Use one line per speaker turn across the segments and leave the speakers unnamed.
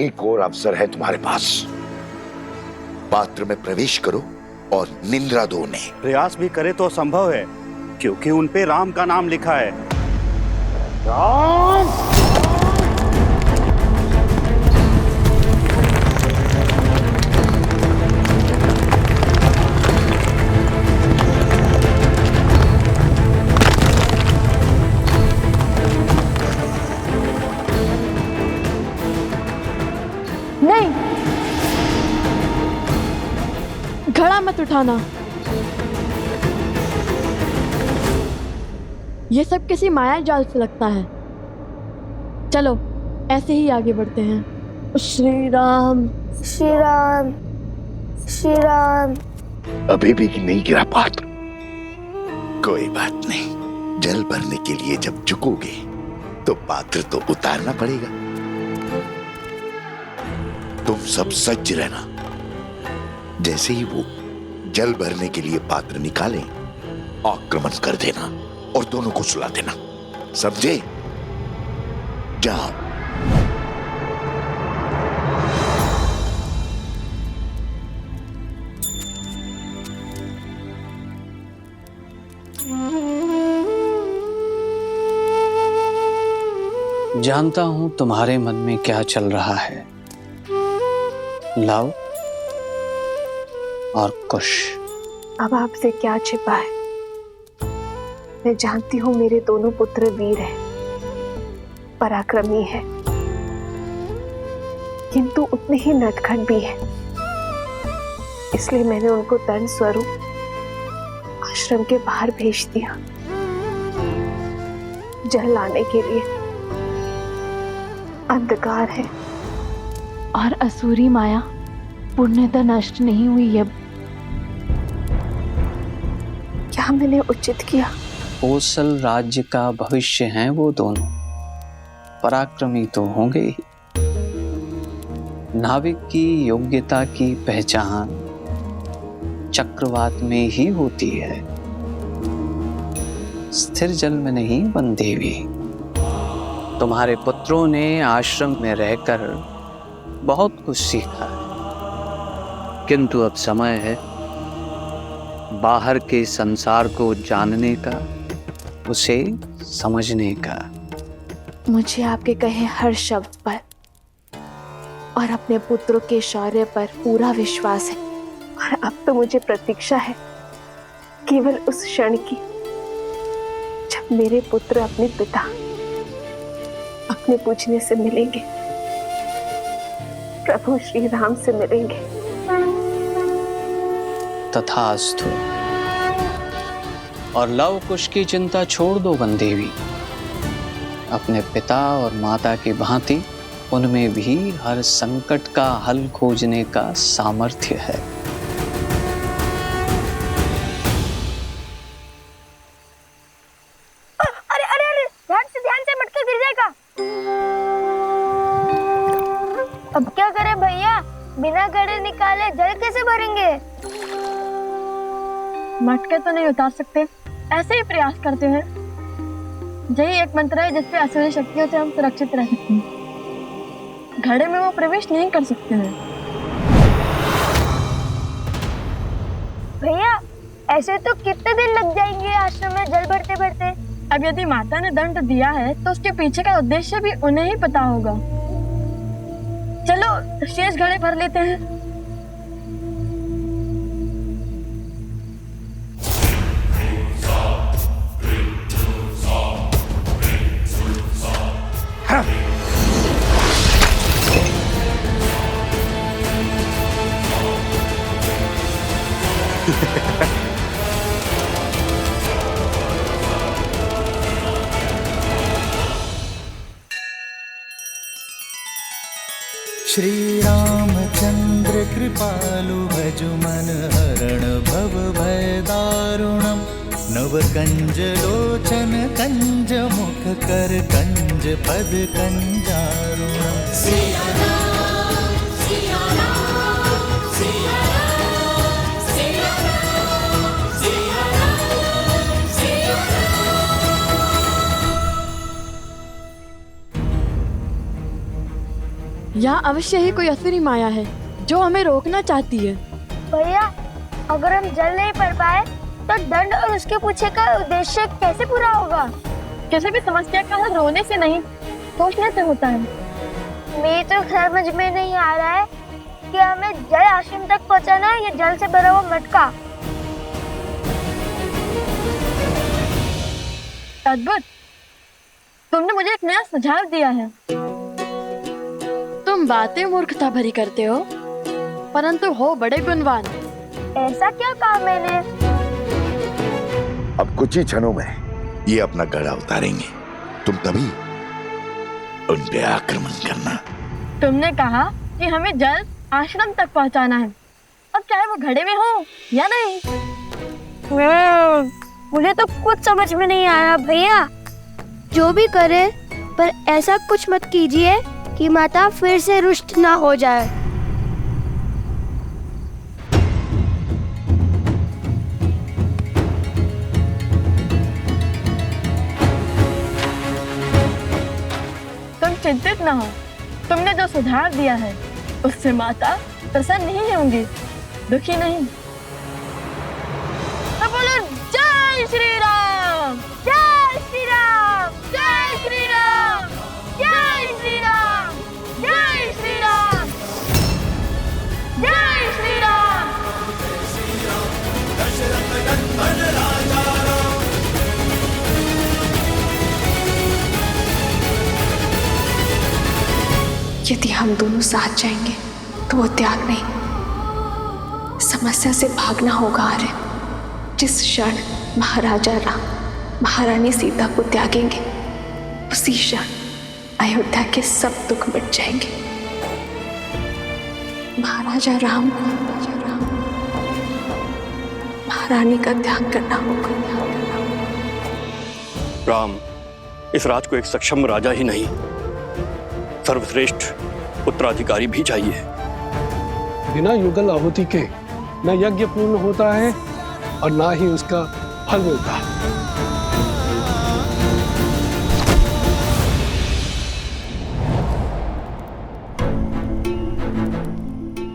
एक और अवसर है तुम्हारे पास। पात्र में प्रवेश करो और निंद्रा दो उन्हें।
प्रयास भी करे तो संभव है, क्योंकि उन पे राम का नाम लिखा है। राम!
नहीं, घड़ा मत उठाना। ये सब किसी माया जाल से लगता है। चलो ऐसे ही आगे बढ़ते हैं। श्री राम,
श्री राम, श्री राम।
अभी भी नहीं गिरा पात्र। कोई बात नहीं, जल भरने के लिए जब झुकोगे तो पात्र तो उतारना पड़ेगा। तुम सब सज्ज रहना। जैसे ही वो जल भरने के लिए पात्र निकालें, आक्रमण कर देना और दोनों को सुला देना। समझे? जाओ।
जानता हूं तुम्हारे मन में क्या चल रहा है। लव और कुश।
अब आपसे क्या छिपा है? मैं जानती हूँ मेरे दोनों पुत्र वीर हैं, पराक्रमी हैं, किंतु उतने ही नटखट भी हैं। इसलिए मैंने उनको दंड स्वरूप आश्रम के बाहर भेज दिया, जल लाने के लिए। अंधकार है
और असुरी माया पूर्णतः नष्ट नहीं हुई अब।
क्या मैंने उचित किया?
कोसल राज्य का भविष्य हैं वो दोनों। पराक्रमी तो होंगे ही। नाविक की योग्यता की पहचान चक्रवात में ही होती है, स्थिर जल में नहीं बंदेवी। तुम्हारे पुत्रों ने आश्रम में रहकर बहुत कुछ सीखा है, किंतु अब समय है बाहर के संसार को जानने का, उसे समझने का।
मुझे आपके कहे हर शब्द पर और अपने पुत्रों के शौर्य पर पूरा विश्वास है। और अब तो मुझे प्रतीक्षा है केवल उस क्षण की जब मेरे पुत्र अपने पिता, अपने पूजने से मिलेंगे, प्रभु श्री राम से मिलेंगे।
तथास्तु। और लव कुश की चिंता छोड़ दो बंदेवी। अपने पिता और माता की भांति उनमें भी हर संकट का हल खोजने का सामर्थ्य है।
अरे अरे अरे, ध्यान से मटका गिर जाएगा। अब क्या करें भैया? बिना घड़े निकाले जल कैसे भरेंगे?
मटके तो नहीं उतार सकते, ऐसे ही प्रयास करते हैं। यही एक मंत्र है जिससे असुरी शक्तियों से हम सुरक्षित रह सकते हैं। घड़े में वो प्रवेश नहीं कर सकते हैं।
भैया ऐसे तो कितने दिन लग जाएंगे आश्रम में जल भरते भरते?
अब यदि माता ने दंड दिया है तो उसके पीछे का उद्देश्य भी उन्हें ही पता होगा। चलो शेष घड़े भर लेते हैं।
श्री रामचंद्र कृपालु भज मन हरण भव भय दारुणम। नव कंज लोचन कंज मुख कर कंज पद कंजारुणम। सिया राम, सिया राम, सिया राम, सिया राम, सिया राम, सिया राम।
यहाँ अवश्य ही कोई असुरी माया है जो हमें रोकना चाहती है।
भैया, अगर हम जल नहीं पढ़ पाए तो दंड और उसके पीछे का उद्देश्य कैसे पूरा होगा?
किसी भी समस्या का हल रोने से नहीं, सोचने से होता है।
मेरी तो समझ में नहीं आ रहा है कि हमें जल आश्रम तक पहुंचाना है या जल से भरा हुआ मटका।
अद्भुत, तुमने मुझे एक नया सुझाव दिया है। तुम बातें मूर्खता भरी करते हो, परंतु हो बड़े गुणवान।
ऐसा क्या कहा मैंने?
अब कुछ ही क्षणों में ये अपना गड़ा उतारेंगे, तुम तभी उन पे आक्रमण करना।
तुमने कहा कि हमें जल आश्रम तक पहुंचाना है, अब चाहे वो घड़े में हो या नहीं।
मुझे तो कुछ समझ में नहीं आ रहा भैया। जो भी करे, पर ऐसा कुछ मत कीजिए कि माता फिर से रुष्ट ना हो जाए।
तुम चिंतित न हो, तुमने जो सुझाव दिया है उससे माता प्रसन्न नहीं होंगी, दुखी नहीं। तो बोलो जय श्री राम,
जय श्री राम,
जय श्री राम,
जय श्री राम,
जय श्री राम, जय श्री राम।
यदि हम दोनों साथ जाएंगे तो वो त्याग नहीं, समस्या से भागना होगा। आर्य, जिस क्षण महाराजा राम महारानी सीता को त्यागेंगे, उसी क्षण अयोध्या के सब दुख मिट जाएंगे। महाराजा राम महारानी का त्याग करना होगा।
राम इस राज को एक सक्षम राजा ही नहीं, सर्वश्रेष्ठ उत्तराधिकारी भी चाहिए।
बिना युगल आहुति के न यज्ञ पूर्ण होता है और ना ही उसका फल मिलता है।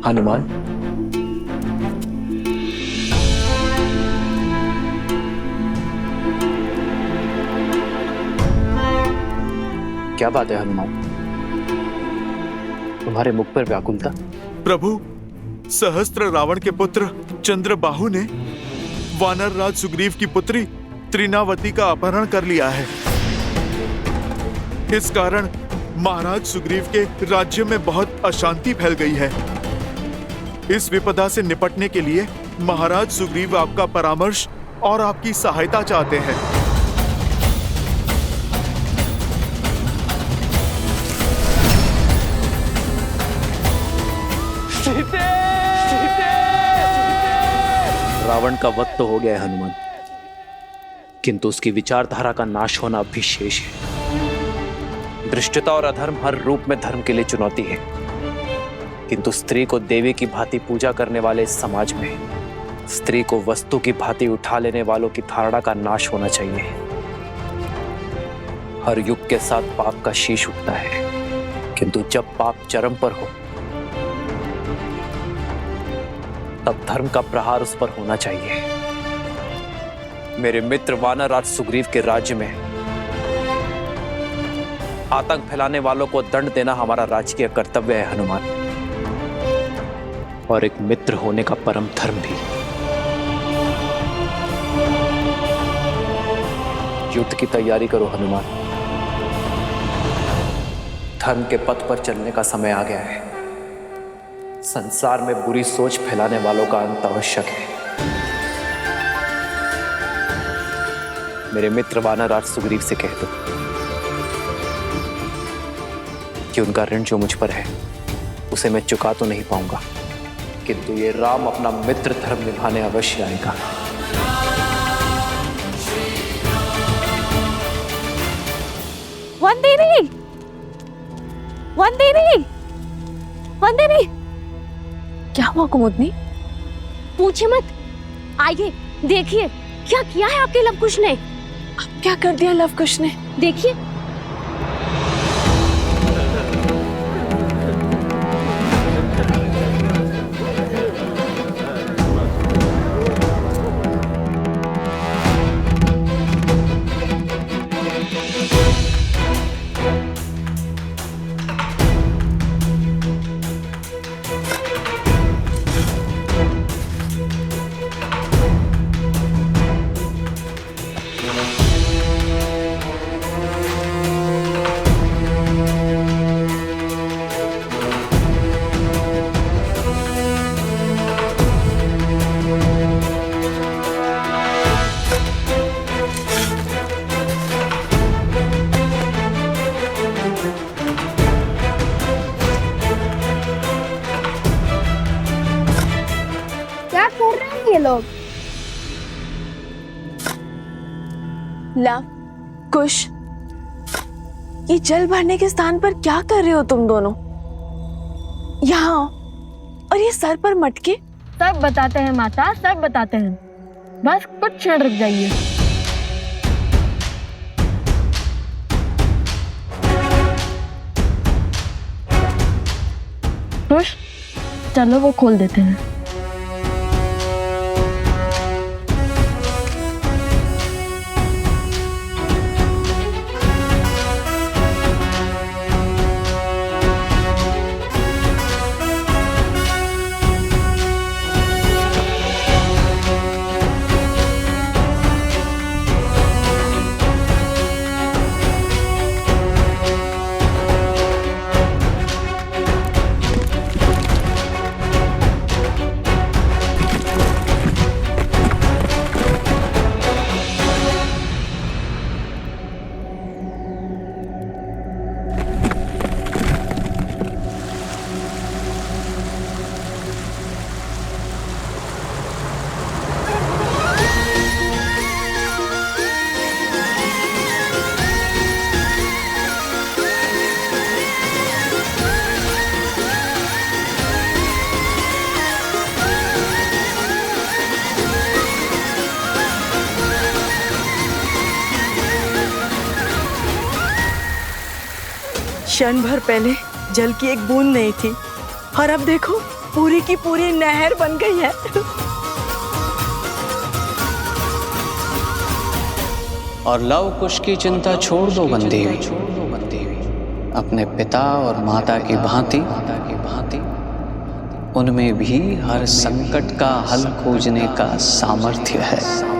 हनुमान, क्या बात है हनुमान, तुम्हारे मुख पर व्याकुलता?
प्रभु, सहस्त्र रावण के पुत्र चंद्रबाहु ने वानर राज सुग्रीव की पुत्री त्रिनावती का अपहरण कर लिया है। इस कारण महाराज सुग्रीव के राज्य में बहुत अशांति फैल गई है। इस विपदा से निपटने के लिए महाराज सुग्रीव आपका परामर्श और आपकी सहायता चाहते हैं।
रावण का वध तो हो गया है हनुमान, किंतु उसकी विचारधारा का नाश होना अभी शेष है। दृष्टता और अधर्म हर रूप में धर्म के लिए चुनौती है, किंतु स्त्री को देवी की भांति पूजा करने वाले इस समाज में स्त्री को वस्तु की भांति उठा लेने वालों की धारणा का नाश होना चाहिए। हर युग के साथ पाप का शीश उठता है, किंतु जब पाप चरम पर हो तब धर्म का प्रहार उस पर होना चाहिए। मेरे मित्र वानर राज सुग्रीव के राज्य में आतंक फैलाने वालों को दंड देना हमारा राजकीय कर्तव्य है हनुमान, और एक मित्र होने का परम धर्म भी। युद्ध की तैयारी करो हनुमान, धर्म के पथ पर चलने का समय आ गया है। संसार में बुरी सोच फैलाने वालों का अंत आवश्यक है। मेरे मित्र वानर राज सुग्रीव से कह दो कि उनका ऋण जो मुझ पर है उसे मैं चुका तो नहीं पाऊंगा, किंतु ये राम अपना मित्र धर्म निभाने अवश्य आएगा।
वंदेरी, वंदेरी, वंदेरी।
क्या हुआ कुमुदनी?
पूछे मत, आइए देखिए क्या किया है आपके लवकुश ने।
अब क्या कर दिया लवकुश ने?
देखिए। ये लोग?
लव, कुश, ये जल भरने के स्थान पर क्या कर रहे हो तुम दोनों? यहाँ और ये सर पर मटके?
सब बताते हैं माता, सब बताते हैं। बस कुछ क्षण रुक जाइए। खुश, चलो वो खोल देते हैं।
क्षण भर पहले जल की एक बूंद नहीं थी और अब देखो पूरी की पूरी नहर बन गई है।
और लव कुश की चिंता छोड़ दो बंदेवी। अपने पिता और माता की भांति उनमें भी हर संकट का हल खोजने का सामर्थ्य है।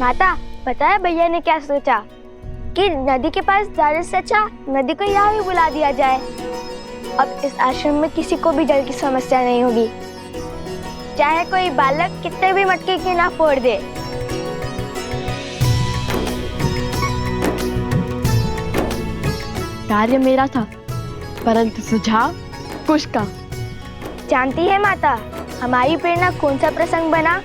माता, पता है भैया ने क्या सोचा कि नदी के पास जाने से अच्छा नदी को यहाँ भी बुला दिया जाए। अब इस आश्रम में किसी को भी जल की समस्या नहीं होगी, चाहे कोई बालक कितने भी मटके की ना फोड़ दे।
कार्य मेरा था, परंतु सुझाव कुश का।
जानती है माता, हमारी प्रेरणा कौन सा प्रसंग बना?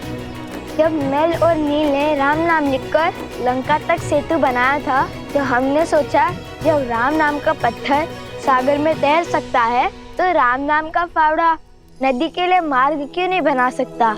जब नल और नील ने राम नाम लिखकर लंका तक सेतु बनाया था, तो हमने सोचा जब राम नाम का पत्थर सागर में तैर सकता है, तो राम नाम का फावड़ा नदी के लिए मार्ग क्यों नहीं बना सकता?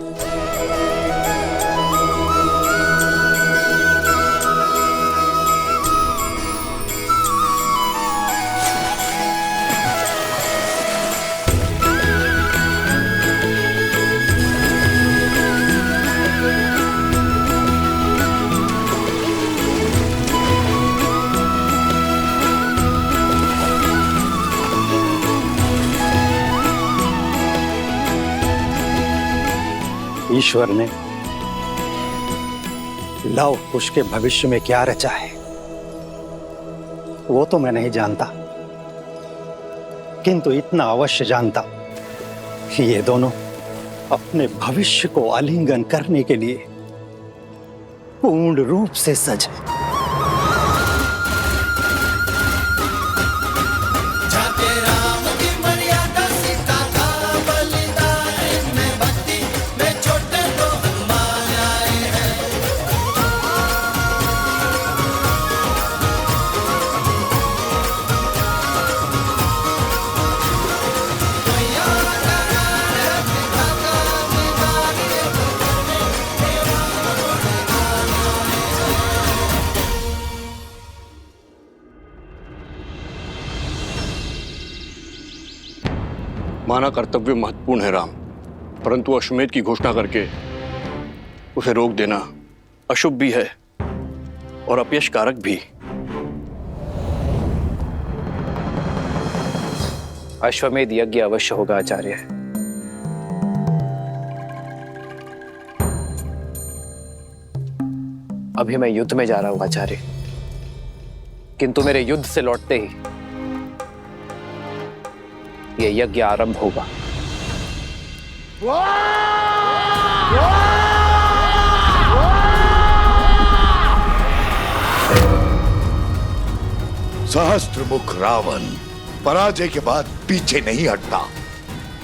ईश्वर ने लव कुश के भविष्य में क्या रचा है वो तो मैं नहीं जानता, किंतु इतना अवश्य जानता कि ये दोनों अपने भविष्य को आलिंगन करने के लिए पूर्ण रूप से सजे।
माना कर्तव्य महत्वपूर्ण है राम, परंतु अश्वमेध की घोषणा करके उसे रोक देना अशुभ भी है और अपयश कारक भी।
अश्वमेध यज्ञ अवश्य होगा आचार्य। अभी मैं युद्ध में जा रहा हूं आचार्य, किंतु मेरे युद्ध से लौटते ही ये यज्ञ आरंभ होगा।
सहस्त्रमुख रावण पराजय के बाद पीछे नहीं हटता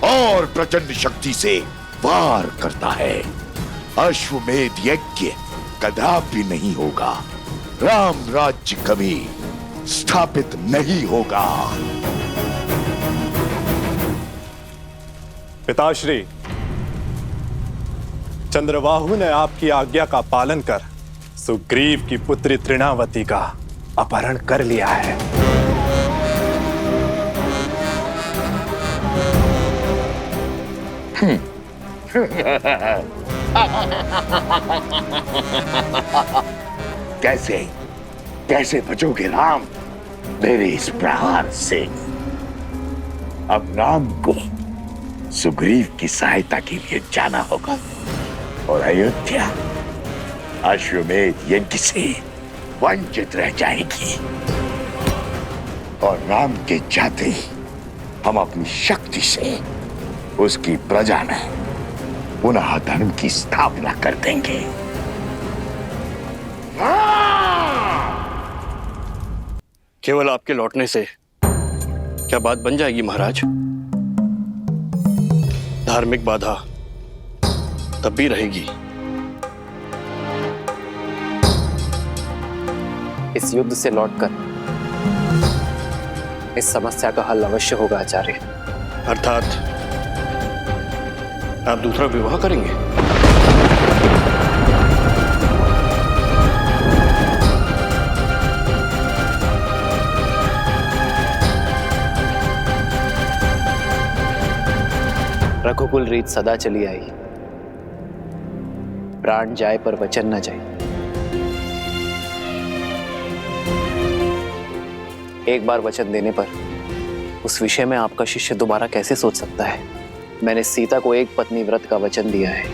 और प्रचंड शक्ति से वार करता है। अश्वमेध यज्ञ कदापि नहीं होगा, राम राज्य कभी स्थापित नहीं होगा।
पिताश्री, चंद्रबाहु ने आपकी आज्ञा का पालन कर सुग्रीव की पुत्री तृणावती का अपहरण कर लिया है।
कैसे कैसे बचोगे राम मेरे इस प्रहार से? अब राम को सुग्रीव की सहायता के लिए जाना होगा और अयोध्या अश्वमेध यज्ञ से वंचित रह जाएगी। और राम के जाते ही हम अपनी शक्ति से उसकी प्रजा में पुनः धर्म की स्थापना कर देंगे।
केवल आपके लौटने से क्या बात बन जाएगी महाराज? धार्मिक बाधा तब भी रहेगी।
इस युद्ध से लौटकर इस समस्या का हल अवश्य होगा आचार्य।
अर्थात आप दूसरा विवाह करेंगे?
रघुकुल रीत सदा चली आई, प्राण जाए पर वचन न जाए। एक बार वचन देने पर उस विषय में आपका शिष्य दोबारा कैसे सोच सकता है? मैंने सीता को एक पत्नी व्रत का वचन दिया है,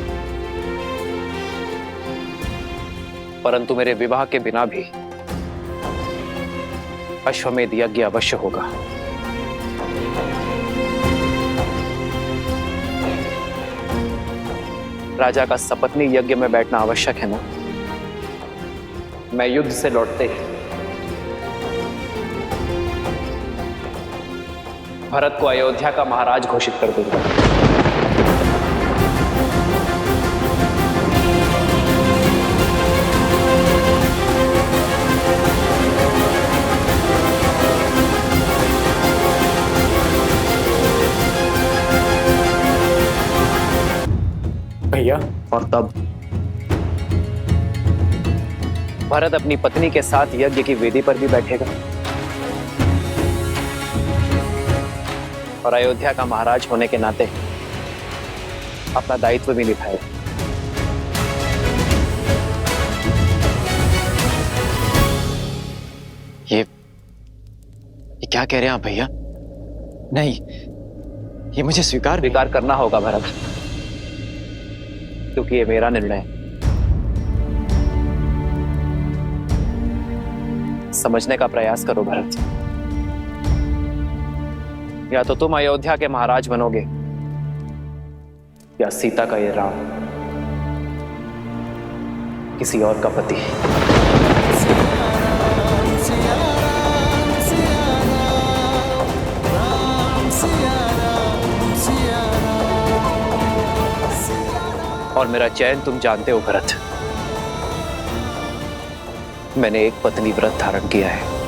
परंतु मेरे विवाह के बिना भी अश्वमेध यज्ञ अवश्य होगा। राजा का सपत्नी यज्ञ में बैठना आवश्यक है ना? मैं युद्ध से लौटते ही भरत को अयोध्या का महाराज घोषित कर दूंगा।
भैया,
और तब भरत अपनी पत्नी के साथ यज्ञ की वेदी पर भी बैठेगा और अयोध्या का महाराज होने के नाते अपना दायित्व भी निभाएगा।
ये क्या कह रहे हैं आप भैया? नहीं, ये मुझे स्वीकार
करना होगा भरत। क्योंकि ये मेरा निर्णय है। समझने का प्रयास करो भरत। या तो तुम अयोध्या के महाराज बनोगे या सीता का ये राम किसी और का पति। और मेरा चयन तुम जानते हो भरत। मैंने एक पत्नी व्रत धारण किया है।